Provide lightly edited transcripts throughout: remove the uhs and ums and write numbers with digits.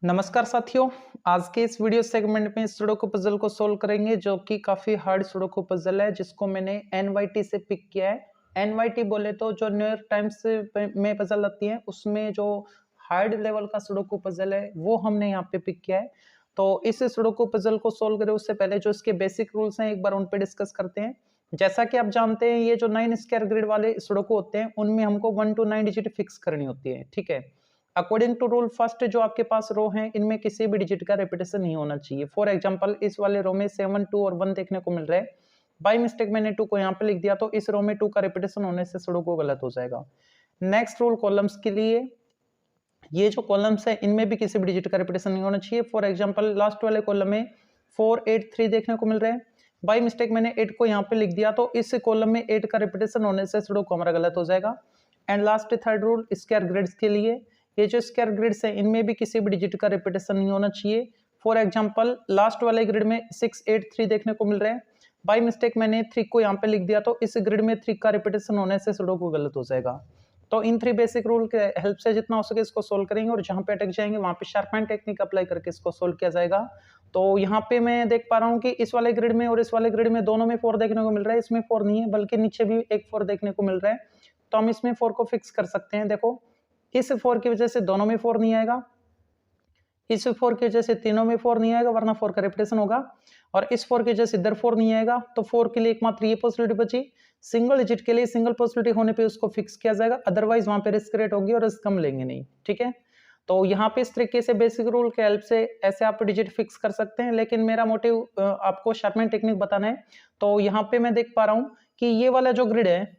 नमस्कार साथियों, आज के इस वीडियो सेगमेंट में सुडोकू पजल को सोल्व करेंगे जो कि काफी हार्ड सुडोकू पजल है जिसको मैंने एनवाईटी से पिक किया है। एनवाईटी बोले तो जो न्यूयॉर्क टाइम्स में पजल आती है उसमें जो हार्ड लेवल का सुडोकू पजल है वो हमने यहाँ पे पिक किया है। तो इस सुडोकू पजल को सोल्व करें उससे पहले जो इसके बेसिक रूल्स हैं एक बार उन पे डिस्कस करते हैं। जैसा कि आप जानते हैं ये जो 9 स्क्वायर ग्रिड वाले सुडोकू होते हैं उनमें हमको 1 to 9 डिजिट फिक्स करनी होती है, ठीक है। अकॉर्डिंग टू रूल फर्स्ट जो आपके पास रो है इनमें किसी भी डिजिट का रिपीटेशन नहीं होना चाहिए। फॉर एग्जांपल इस वाले रो में 7, 2 और 1 देखने को मिल रहा है। बाय मिस्टेक मैंने 2 को यहाँ पे लिख दिया तो इस रो में 2 का रिपीटेशन होने से सुडोकू गलत हो जाएगा। नेक्स्ट रूल कॉलम्स के लिए, ये जो कॉलम्स है इनमें भी किसी भी डिजिट का रिपीटेशन नहीं होना चाहिए। फॉर एग्जांपल लास्ट वाले कॉलम में 4, 8, 3 देखने को मिल रहा है। बाय मिस्टेक मैंने 8 को यहाँ पे लिख दिया तो इस कॉलम में 8 का रिपीटेशन होने से सुडोकू हमारा गलत हो जाएगा। And last third rule square grids के लिए, ये जो स्क्वायर ग्रिड्स है इनमें भी किसी भी डिजिट का रिपीटेशन नहीं होना चाहिए। फॉर एग्जांपल लास्ट वाले ग्रिड में 6, 8, 3 देखने को मिल रहा है। बाय मिस्टेक मैंने 3 को यहाँ पे लिख दिया तो इस ग्रिड में 3 का रिपीटेशन होने से सुडोकू गलत हो जाएगा। तो इन 3 बेसिक रूल के हेल्प से जितना हो सके इसको सोल्व करेंगे और जहां पे अटक जाएंगे वहां पे शार्पमैन टेक्निक अप्लाई करके इसको सोल्व किया जाएगा। तो यहाँ पे मैं देख पा रहा हूँ कि इस वाले ग्रिड में और इस वाले ग्रिड में दोनों में 4 देखने को मिल रहा है, इसमें 4 नहीं है बल्कि नीचे भी एक 4 देखने को मिल रहा है। तो हम इसमें 4 को फिक्स कर सकते हैं। देखो इस 4 की वजह से दोनों में 4 नहीं आएगा, इस 4 की वजह से तीनों में 4 नहीं आएगा वरना 4 का रिपीटेशन होगा, और इस 4 की वजह से इधर 4 नहीं आएगा। तो 4 के लिए एकमात्र ये पॉसिबिलिटी बची, सिंगल डिजिट के लिए सिंगल पॉसिबिलिटी होने पे उसको फिक्स किया जाएगा, अदरवाइज वहां पे रिस्क रेट होगी और रिस्क हम लेंगे नहीं, ठीक है। तो यहाँ पे इस तरीके से बेसिक रूल के हेल्प से ऐसे आप डिजिट फिक्स कर सकते हैं, लेकिन मेरा मोटिव आपको शार्पमैन टेक्निक बताना है। तो यहाँ पे मैं देख पा रहा हूँ कि ये वाला जो ग्रिड है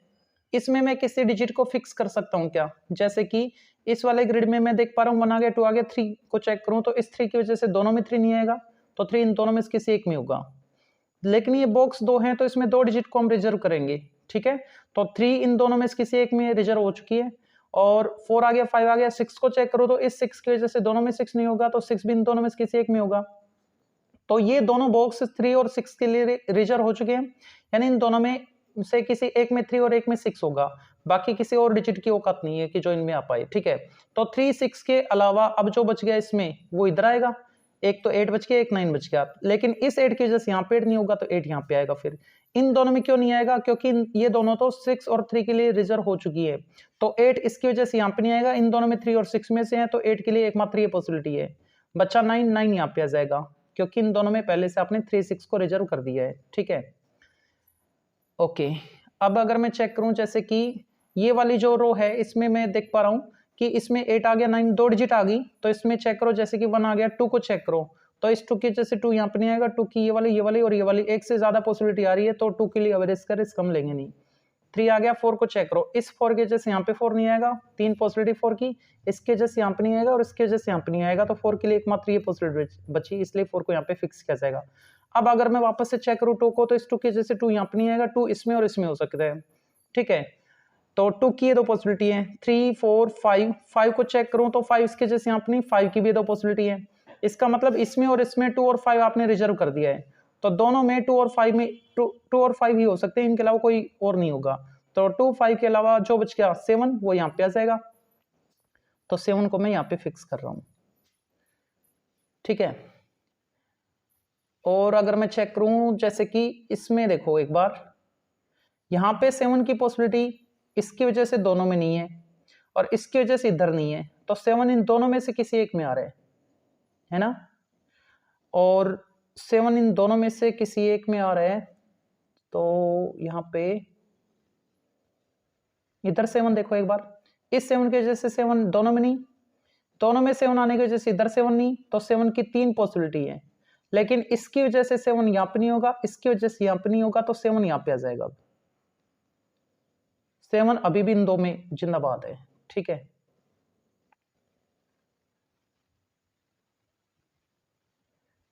इसमें मैं किसी डिजिट को फिक्स कर सकता हूँ क्या, जैसे कि इस वाले ग्रिड में मैं देख पा रहा हूँ 1 आ गया, 2 आ गया, 3 को चेक करूं तो इस 3 की वजह से दोनों में 3 नहीं आएगा, तो 3 इन दोनों में से किसी एक में होगा। लेकिन ये बॉक्स 2 है तो इसमें 2 डिजिट को हम रिजर्व करेंगे, ठीक है। तो 3 इन दोनों में से किसी एक में रिजर्व हो चुकी है, और 4 आ गया, 5 आ गया, 6 को चेक करो तो इस 6 की वजह से दोनों में 6 नहीं होगा, तो 6 भी इन दोनों में से किसी एक में होगा। तो ये दोनों बॉक्स 3 और 6 के लिए रिजर्व हो चुके हैं, यानी इन दोनों में से किसी एक में 3 और एक में 6 होगा, बाकी किसी और डिजिट की औकात नहीं है कि जो इनमें आ पाए, ठीक है। तो 3, 6 के अलावा अब जो बच गया इसमें वो इधर आएगा, एक तो 8 बच गया, एक 9 बच गया, लेकिन इस 8 की वजह से यहाँ पे 8 नहीं होगा तो 8 यहाँ पे आएगा। फिर इन दोनों में क्यों नहीं आएगा, क्योंकि ये दोनों तो 6 और 3 के लिए रिजर्व हो चुकी है, तो 8 इसकी वजह से यहाँ पे नहीं आएगा। इन दोनों में 3 और 6 में से है तो 8 के लिए एकमात्र ये पॉसिबिलिटी है, बच्चा 9, 9 यहाँ पे आ जाएगा क्योंकि इन दोनों में पहले से आपने 3, 6 को रिजर्व कर दिया है, ठीक है। ओके, अब अगर मैं चेक करूं जैसे कि ये वाली जो रो है इसमें मैं देख पा रहा हूं कि इसमें 8 आ गया, 9 दो डिजिट आ गई, तो इसमें चेक करो जैसे कि 1 आ गया, 2 को चेक करो तो इस 2 की वजह से 2 यहाँ पे नहीं आएगा, 2 की ये वाली और ये वाली एक से ज्यादा पॉसिबिलिटी आ रही है, तो 2 के लिए अवेरेज का रिस्क हम लेंगे नहीं। 3 आ गया, 4 को चेक करो, इस 4 की वजह से यहाँ पे 4 नहीं आएगा, 3 पॉसिबिलिटी 4 की, इसके वजह से यहाँ पे नहीं आएगा और इसके वजह से यहाँ पे नहीं आएगा, तो 4 के लिए एकमात्र ये पॉसिबिलिटी बची, इसलिए 4 को यहाँ पे फिक्स किया जाएगा। अब अगर मैं वापस से चेक करूँ 2 को तो इस 2 की वजह से 2 यहाँ पे नहीं आएगा, 2 इसमें और इसमें हो सकता है, ठीक है। तो 2 की ये दो पॉसिबिलिटी है, 3, 4, 5, 5 को चेक करूं तो 5 इसके जैसे यहाँ पे 5 की भी दो पॉसिबिलिटी है, इसका मतलब इसमें और इसमें 2 और 5 आपने रिजर्व कर दिया है, तो दोनों में 2 और 5 में 2 और 5 ही हो सकते हैं, इनके अलावा कोई और नहीं होगा। तो 2, 5 के अलावा जो बच गया 7 वो यहाँ पे आ जाएगा, तो 7 को मैं यहाँ पे फिक्स कर रहा हूं, ठीक है। और अगर मैं चेक करूं जैसे कि इसमें देखो एक बार यहाँ पे 7 की पॉसिबिलिटी इसकी वजह से दोनों में नहीं है और इसकी वजह से इधर नहीं है, तो 7 इन दोनों में से किसी एक में आ रहा है ना, और 7 इन दोनों में से किसी एक में आ रहा है, तो यहाँ पे इधर 7 देखो एक बार, इस 7 की वजह से 7 दोनों में नहीं, दोनों में 7 आने की वजह से इधर 7 नहीं, तो 7 की 3 पॉसिबिलिटी है, लेकिन इसकी वजह से 7 यहाँ पे नहीं होगा, इसकी वजह से यहाँ पे नहीं होगा, तो 7 यहाँ पे आ जाएगा। 7 अभी भी इन दो में जिंदाबाद है, ठीक है।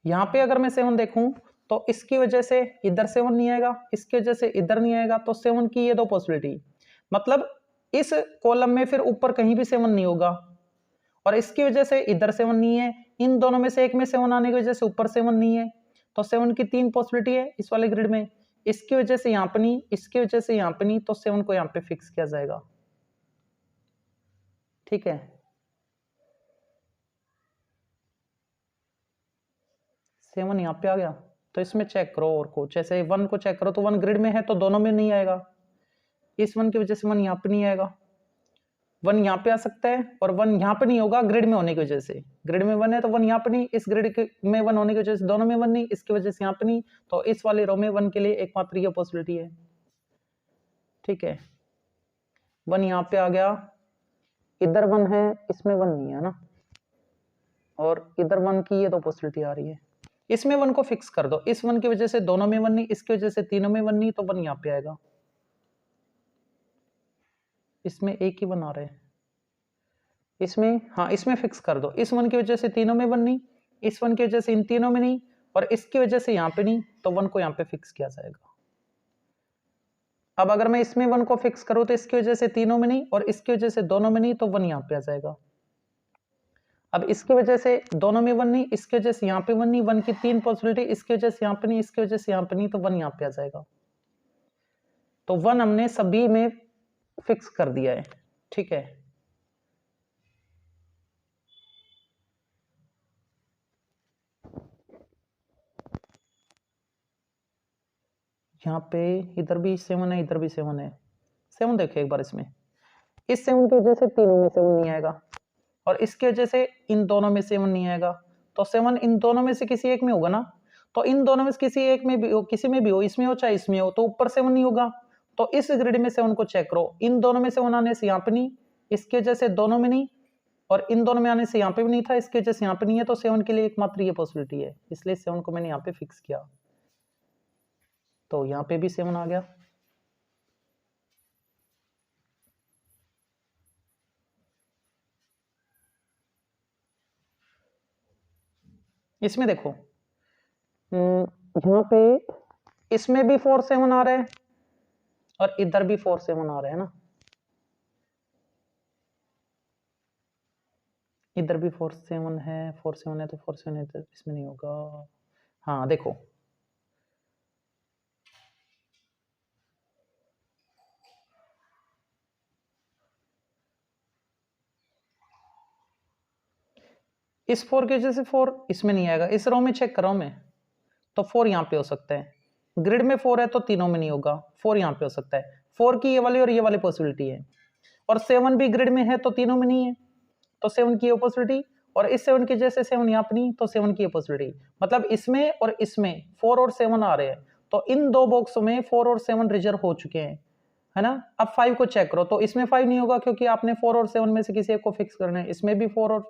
यहाँ पे अगर मैं 7 देखूं तो इसकी वजह से इधर 7 नहीं आएगा, इसकी वजह से इधर नहीं आएगा, तो 7 की ये दो पॉसिबिलिटी, मतलब इस कॉलम में फिर ऊपर कहीं भी 7 नहीं होगा, और इसकी वजह से इधर 7 नहीं है, इन दोनों में से एक में 7 आने की वजह से ऊपर 7 नहीं है, तो 7 की 3 पॉसिबिलिटी है इस वाले ग्रिड में, इसकी वजह से यहाँ पे नहीं, इसकी वजह से यहाँ पे नहीं, तो 7 को यहाँ पे फिक्स किया जाएगा, ठीक है। 7 यहाँ पे आ गया, तो इसमें चेक करो और को, जैसे 1 को चेक करो तो 1 ग्रिड में है तो दोनों में नहीं आएगा, इस 1 की वजह से 1 यहाँ पे नहीं आएगा, 1 यहाँ पे आ सकता है और 1 यहाँ पे नहीं होगा ग्रिड में होने की वजह से, ग्रिड में 1 है तो 1 यहाँ पे नहीं, इस ग्रिड में 1 होने की वजह से दोनों में 1 नहीं, इसकी वजह से यहाँ पे नहीं, तो इस वाले रो में 1 के लिए एकमात्र ये पॉसिबिलिटी है। ठीक है, 1 यहाँ पे आ गया, इधर 1 है, इसमें 1 नहीं है ना, और इधर 1 की ये दो पॉसिबिलिटी आ रही है, इसमें 1 को फिक्स कर दो, इस 1 की वजह से दोनों में 1 नहीं, इसकी वजह से तीनों में 1 नहीं, तो 1 यहाँ पे आएगा, इसमें एक ही 1 आ रहा है, इसमें हाँ इसमें फिक्स कर दो, इस 1 की वजह से तीनों में 1 नहीं, इस 1 की वजह से इन तीनों में नहीं, और इसकी वजह से यहाँ पे नहीं, तो 1 को यहाँ पे फिक्स किया जाएगा। अब अगर मैं इसमें 1 को फिक्स करूं तो इसकी वजह से तीनों में नहीं और इसकी वजह से दोनों में नहीं, तो 1 यहाँ पे आ जाएगा। अब इसकी वजह से दोनों में 1 नहीं, इसकी वजह से यहाँ पे 1 नहीं, 1 की 3 पॉसिबिलिटी, इसकी वजह से यहाँ पे नहीं, इसकी वजह से यहाँ पे नहीं, तो 1 यहाँ पे आ जाएगा। तो 1 हमने सभी में फिक्स कर दिया है। ठीक है, यहाँ पे इधर भी 7 है, इधर भी 7 है, 7 देखो एक बार, इसमें इस 7 की वजह से तीनों में 7 नहीं आएगा और इसकी वजह से इन दोनों में 7 नहीं आएगा, तो 7 इन दोनों में से किसी एक में होगा ना, तो इन दोनों में से किसी एक में भी हो, किसी में भी हो, इसमें हो चाहे इसमें हो, तो ऊपर 7 नहीं होगा, तो इस ग्रिड में 7 को चेक करो, इन दोनों में 7 आने से यहाँ पे नहीं, इसकी वजह से दोनों में नहीं, और इन दोनों में आने से यहाँ पे भी नहीं था, इसकी वजह से यहाँ पे नहीं है, तो 7 के लिए एकमात्र ये पॉसिबिलिटी है, इसलिए 7 को मैंने यहाँ पे फिक्स किया, तो यहाँ पे भी 7 आ गया। इसमें देखो यहाँ पे इसमें भी 4 7 आ रहे हैं और इधर भी 4 7 आ रहे हैं ना, इधर भी 4 7 है, 4 7 है, तो 4 7 है, तो इसमें नहीं होगा। हाँ देखो, इस 4 की वजह से 4 इसमें नहीं आएगा, इस रो में चेक कर रहा हूं मैं, तो 4 यहाँ पे हो सकता है, ग्रिड में 4 है तो तीनों में नहीं होगा, 4 यहाँ पे हो सकता है, 4 की ये वाली और ये वाली पॉसिबिलिटी है, और 7 भी ग्रिड में है तो तीनों में नहीं है, तो 7 की ये पॉसिबिलिटी, और इस 7 की वजह से 7 यहाँ पे नहीं, तो 7 की ये पॉसिबिलिटी, मतलब इसमें और इसमें 4 और 7 आ रहे हैं, तो इन दो बॉक्सों में 4 और 7 रिजर्व हो चुके हैं, है ना। अब 5 को चेक करो, तो इसमें 5 नहीं होगा क्योंकि आपने 4 और 7 में से किसी एक को फिक्स करना है, इसमें भी 4 और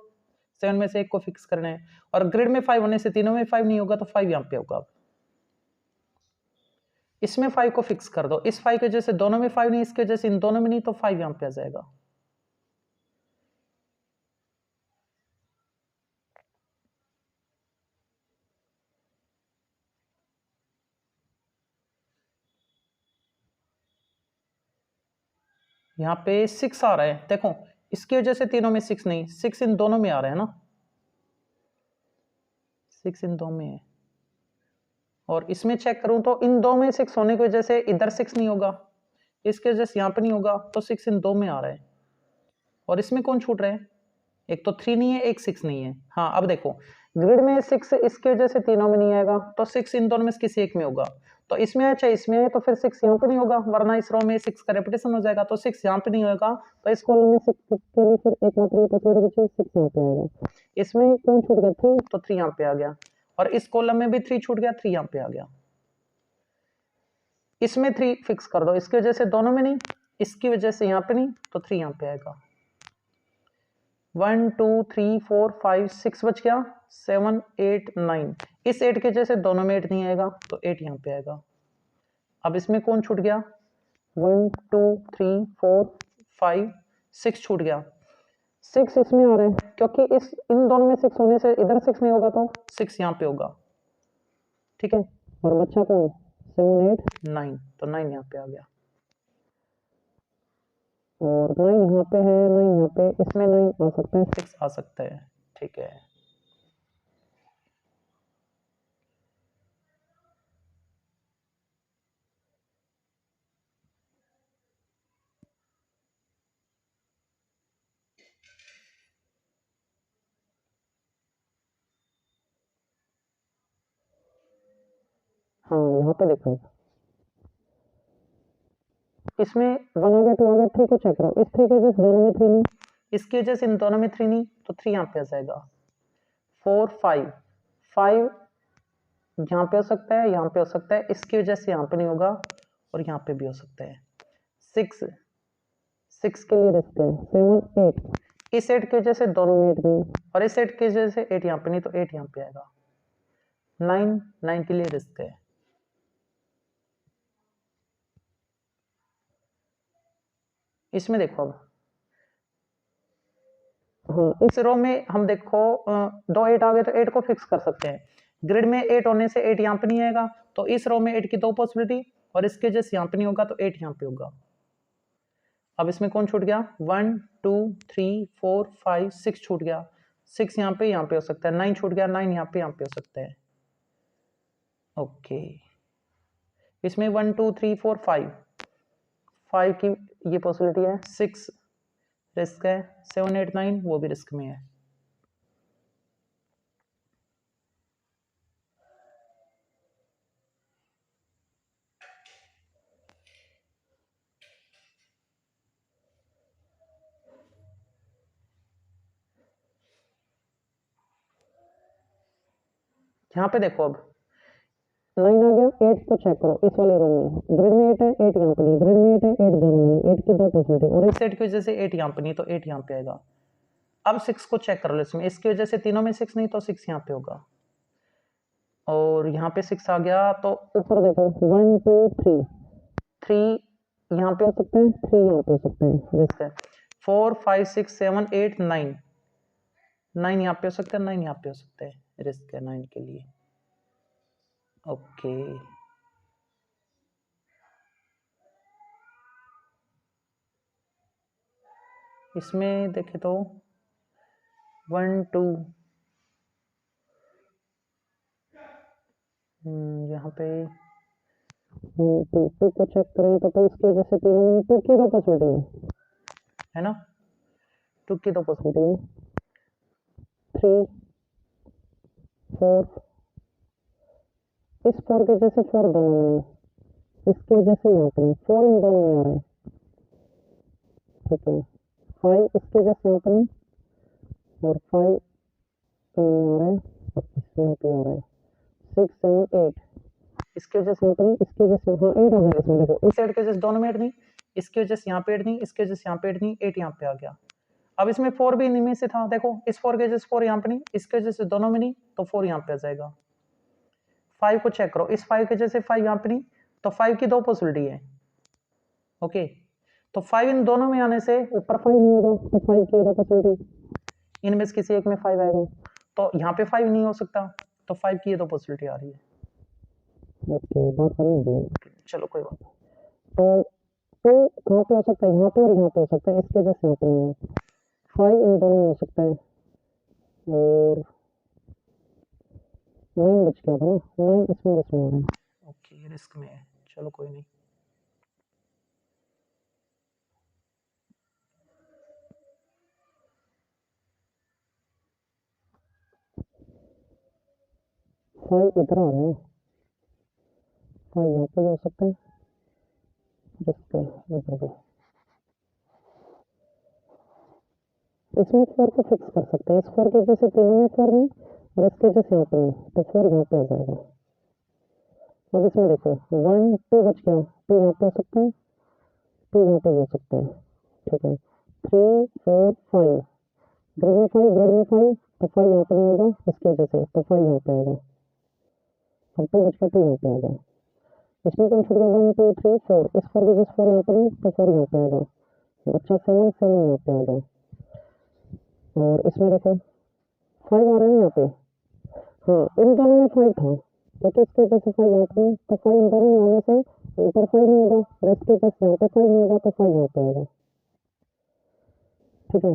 7 में से एक को फिक्स करना है, और ग्रिड में 5 होने से तीनों में 5 नहीं होगा, तो 5 यहाँ पे होगा। इसमें 5 को फिक्स कर दो, इस 5 की वजह से दोनों में 5 नहीं, इसके वजह से इन दोनों में नहीं, तो 5 यहाँ पे आ जाएगा। यहाँ पे 6 आ रहा है, देखो इसकी वजह से तीनों में 6 नहीं, 6 इन दोनों में आ रहा है ना, 6 इन दो में है, और इसमें चेक करूं तो इन दो में 6 होने की वजह से इधर 6 नहीं होगा, इसके वजह से यहाँ पे नहीं होगा, तो 6 इन दो में आ रहा है, और इसमें कौन छूट रहे हैं, एक तो 3 नहीं है, एक 6 नहीं है। हाँ अब देखो, ग्रिड में 6 इसकी वजह से तीनों में नहीं आएगा, तो 6 इन दोनों में से किसी एक में होगा, तो इसमें है चाहे इसमें है, तो फिर 6 यहाँ पे नहीं होगा, वरना इस रो में 6 का रेपिटेशन हो जाएगा, तो 6 यहाँ पे नहीं होगा, तो इस कॉलम में 6 के लिए फिर एकमात्र ये पॉसिबिलिटी बची, 6 यहाँ पे आएगा, इसमें कौन छूट गया, 3, तो 3 यहाँ पे आ गया, और इस कॉलम में भी 3 छूट गया, 3 यहाँ पे आ गया, इसमें 3 फिक्स कर दो, इसकी वजह से दोनों में नहीं, इसकी वजह से यहाँ पे नहीं, तो 3 यहाँ पे आएगा। 1 2 3 4 5 6 बच गया, 7 8 9, इस 8 के जैसे दोनों में 8 नहीं आएगा, तो 8 यहाँ पे आएगा। अब इसमें कौन छूट गया, 1 2 3 4 5 6 छूट गया, 6 इसमें आ रहा है क्योंकि इस इन दोनों में 6 होने से इधर 6 नहीं होगा, तो 6 यहाँ पे होगा। ठीक है, और बच्चा कौन, 7 8 9, तो 9 यहाँ पे आ गया, और 9 यहाँ पे है, 9 यहाँ पे, इसमें 9 आ सकता है, 6 आ सकता है। ठीक है, हाँ यहाँ पे देखो, इसमें 1 आ गया, 2 आ गया, 3 को चेक करो, इस 3 के वजह से दोनों में 3 नहीं, इसकी वजह से इन दोनों में 3 नहीं, तो 3 यहाँ पे आ जाएगा। 4 5 5 यहाँ पे हो सकता है, यहाँ पे हो सकता है, इसकी वजह से यहाँ पे नहीं होगा और यहाँ पे भी हो सकता है। 6 6 के लिए रिस्क है। 7 8 इस 8 की वजह से दोनों में 8 नहीं, और इस 8 की वजह से 8 यहाँ पे नहीं, तो 8 यहाँ पे आएगा। 9 9 के लिए रिस्क है। इसमें देखो अब, हाँ इस रो में हम देखो 2 8 आ गए, तो 8 को फिक्स कर सकते हैं। ग्रिड में 8 होने से 8 यहाँ पे नहीं आएगा, तो इस रो में 8 की 2 पॉसिबिलिटी, और इसके वजह से यहाँ पे नहीं होगा, तो 8 यहाँ पे होगा। अब इसमें कौन छूट गया? 1 2 3 4 5 6 छूट गया। 6 यहाँ पे हो सकता है। 9 छूट गया, 9 यहाँ पे हो सकता है। ओके, इसमें 1 2 3 4 5 5 की ये पॉसिबिलिटी है। 6 रिस्क है। 7 8 9 वो भी रिस्क में है। यहाँ पे देखो अब 9 आ गया, 8 को चेक करो, इस वाले रो में ग्रिड में 8 है, 8 यहाँ पे नहीं, ग्रिड में 8 है, 8 दोनों में नहीं, 8 की 2 पॉसिबिलिटी, और इस 8 की वजह से 8 यहाँ पे नहीं, तो 8 यहाँ पे आएगा। अब 6 को चेक कर लो, इसमें इसकी वजह से तीनों में 6 नहीं, तो 6 यहाँ पे होगा, और यहाँ पे 6 आ गया, तो ऊपर देखो 1 2 3 3 यहाँ पे हो सकते हैं, 3 यहाँ पे हो सकते हैं, जैसे 4 5 6 7 8 9 9 यहाँ पे हो सकते हैं, 9 यहाँ पे हो सकते हैं, रिस्क है 9 के लिए। ओके, इसमें देखे तो 1 2 यहाँ पे 2 को चेक करें तो इसकी वजह से तीनों में 2 की 2 पॉसिबिलिटी है ना, 2 की 2 पॉसिबिलिटी है। 3 4 इस 4 की वजह से 4 दोनों में, इसकी वजह से यहाँ पे 4 इन दोनों में आ रहा है, ठीक है। 5 इसकी वजह से यहाँ पे, और 5 इसमें आ रहा है, और इसमें भी आ रहा है। 6 7 8 इसकी वजह से यहाँ पे नहीं, इसकी वजह से हाँ 8 आ गया। इसमें देखो इस 8 की वजह से दोनों में 8 नहीं, इसकी वजह से यहाँ पे 8 नहीं, इसकी वजह से यहाँ पे 8 नहीं, 8 यहाँ पे आ गया। अब इसमें 4 भी इनमें से था, देखो इस 4 की वजह से 4 यहाँ पे नहीं, इसकी वजह से दोनों में नहीं, तो 4 यहाँ पे आ जाएगा। 5 को चेक करो, इस 5 की वजह से 5 यहाँ पे नहीं, तो 5 की 2 पॉसिबिलिटी है। ओके, तो 5 इन दोनों में आने से ऊपर 5 नहीं होगा, तो 5 की 2 पॉसिबिलिटी, इनमें से किसी एक में 5 आएगा, तो यहाँ पे 5 नहीं हो सकता, तो 5 की 2 पॉसिबिलिटी आ रही है। ओके, बात समझ, चलो कोई बात नहीं। तो कहाँ पे हो सकता है? यहाँ पे और यहाँ पे हो सकता है, इसके वजह से यहाँ पे नहीं है। 5 इन दोनों में हो सकता है, और 9 बच गया था ना, 9 इसमें आ रहा है। ओके, रिस्क में है, चलो कोई नहीं। फाइव इधर आ रहा है, 5 यहाँ पे भी हो सकता है, रिस्क है इधर भी। इसमें 4 को फिक्स कर सकते हैं, इस 4 की वजह से तीनों में 4 नहीं, और इसकी वजह से यहाँ पे नहीं, तो 4 यहाँ पे आ जाएगा। अब इसमें देखो 1 2 बच गया, 2 यहाँ पे हो सकता है, 2 यहाँ पे हो सकता है, ठीक है। 3 4 5 ग्रेड में 5 ग्रेड में 5, तो 5 यहाँ पे नहीं होगा, इसकी वजह से, तो 5 यहाँ पे आएगा। अब 2 बच गया, 2 यहाँ पे आएगा। इसमें कौन छूट गया? 1 2 3 4, इस 4 की वजह से 4 यहाँ पे नहीं, तो 4 यहाँ पे आएगा। अच्छा 7 7 यहाँ पे आ गया, और इसमें देखो 5 आ रहा है ना यहाँ पे, हाँ इन दोनों में 5 था, तो इसकी वजह से 5 यहाँ पे, तो 5 इन दोनों में आने से ऊपर 5 नहीं होगा, रेस्ट की वजह से यहाँ पे 5 नहीं होगा, तो 5 यहाँ पे आएगा, ठीक है।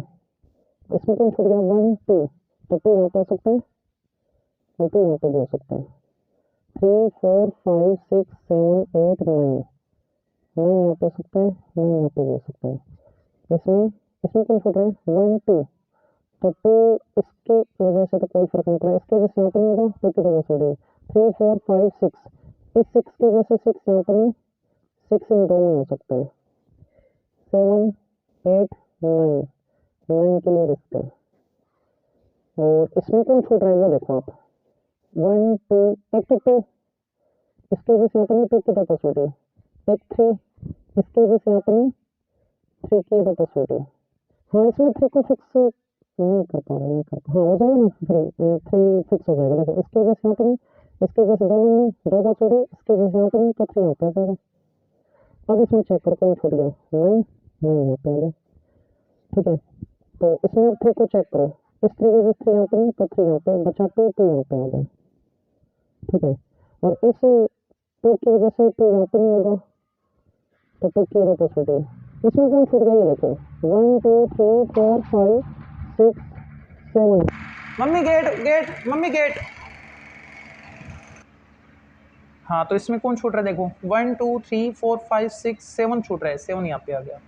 इसमें कौन छूट गया? 1 2, तो 2 यहाँ पे हो सकता है, और 2 यहाँ पे भी हो सकता है। 3 4 5 6 7 8 9 9 यहाँ पे हो सकता है, 9 यहाँ पे भी हो सकता है। इसमें कौन छूट रहा है? 1 2, तो 2 इसकी वजह से तो कोई फर्क नहीं पड़ा, इसकी वजह से यहाँ पे नहीं होगा, 2 की वजह से 3 4 5 6 इस 6 की वजह से 6 यहाँ पर नहीं, 6 इन 2 में हो सकता है, 7 8 9, 9 के लिए रिस्क है। और इसमें कौन छूट रहा है वो देखो आप, 1 2, एक तो 2, इसकी वजह से यहाँ पर नहीं 2 की दो पॉसिबिलिटी, एक 3, इसकी वजह से यहाँ पर नहीं 3 की दो पॉसिबिलिटी। हाँ इसमें 3 को फिक्स नहीं कर पा रहे, नहीं कर पा, हाँ हो जाएगा ना, 3 फिक्स हो जाएगा। देखो इसकी वजह से यहाँ पर नहीं, इसकी वजह से दोनों में दो पॉसिबिलिटी, इसकी वजह से यहाँ पर नहीं तो 3 यहाँ पे आ जाएगा। अब इसमें चेक करो कौन छूट गया, 9 9 यहाँ पे आ गया, ठीक है। तो इसमें अब 3 को चेक करो, इस 3 की वजह से 3 यहाँ पर नहीं तो 3 यहाँ पे बचा, 2 2 यहाँ पे आ गया, ठीक है। और इस 2 की वजह से 2 यहाँ पे नहीं होगा तो 2 की दो पॉसिबिलिटी, इसमें कौन छूट गया ये देखो, 1 2 3 4 5 6 7। Mummy get get, mummy get. हाँ तो इसमें कौन छूट रहा है देखो, 1 2 3 4 5 6 7 छूट रहा है, 7 यहाँ पे आ गया।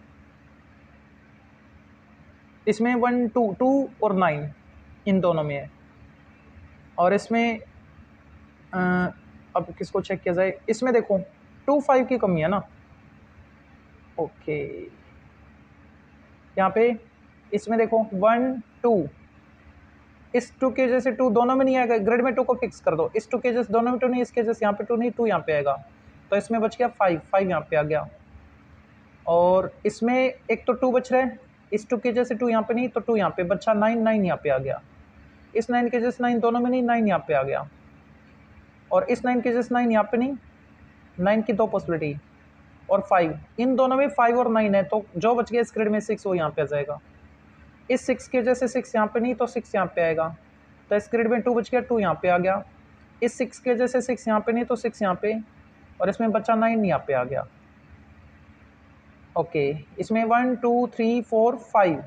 इसमें 1 2 2 और 9 इन दोनों में है। और इसमें अब किसको चेक किया जाए, इसमें देखो 2 5 की कमी है ना, ओके। यहाँ पे इसमें देखो 1 2, इस 2 की वजह से 2 दोनों में नहीं आएगा, ग्रेड में 2 को फिक्स कर दो, इस 2 की वजह से दोनों में 2 नहीं, इसके वजह से यहाँ पे 2 नहीं, 2 यहाँ पे आएगा, तो इसमें बच गया 5 5 यहाँ पे आ गया। और इसमें एक तो 2 बच रहा है, इस 2 की वजह से 2 यहाँ पे नहीं तो 2 यहाँ पे बचा, 9 9 यहाँ पे आ गया, इस 9 की वजह से 9 दोनों में नहीं, 9 यहाँ पे आ गया। और इस 9 की वजह से 9 यहाँ पे नहीं, 9 की दो पॉसिबिलिटी, और 5 इन दोनों में 5 और 9 है, तो जो बच गया इस ग्रेड में 6 वो यहाँ पे आ जाएगा। इस 6 की वजह से 6 यहाँ पे नहीं तो 6 यहाँ पे आएगा, तो इस ग्रेड में 2 बच गया, 2 यहाँ पे आ गया। इस 6 की वजह से 6 यहाँ पे नहीं तो 6 यहाँ पे, और इसमें बचा 9 यहाँ पे आ गया, ओके। इसमें 1 2 3 4 5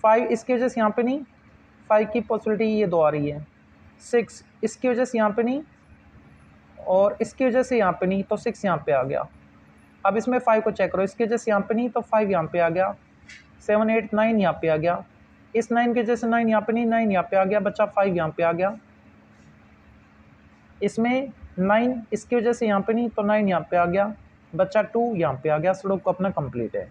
5 इसकी वजह से यहाँ पे नहीं, 5 की पॉसिबिलिटी ये दो आ रही है, 6 इसकी वजह से यहाँ पे नहीं और इसकी वजह से यहाँ पे नहीं तो 6 यहाँ पे आ गया। अब इसमें 5 को चेक करो, इसकी वजह से यहाँ पे नहीं तो 5 यहाँ पे आ गया, 7 8 9 यहाँ पे आ गया, इस 9 की वजह से 9 यहाँ पे नहीं, 9 यहाँ पे आ गया, बचा 5 यहाँ पे आ गया। इसमें 9 इसकी वजह से यहाँ पे नहीं तो 9 यहाँ पे आ गया, बचा 2 यहाँ पे आ गया। सुडोकू अपना कंप्लीट है।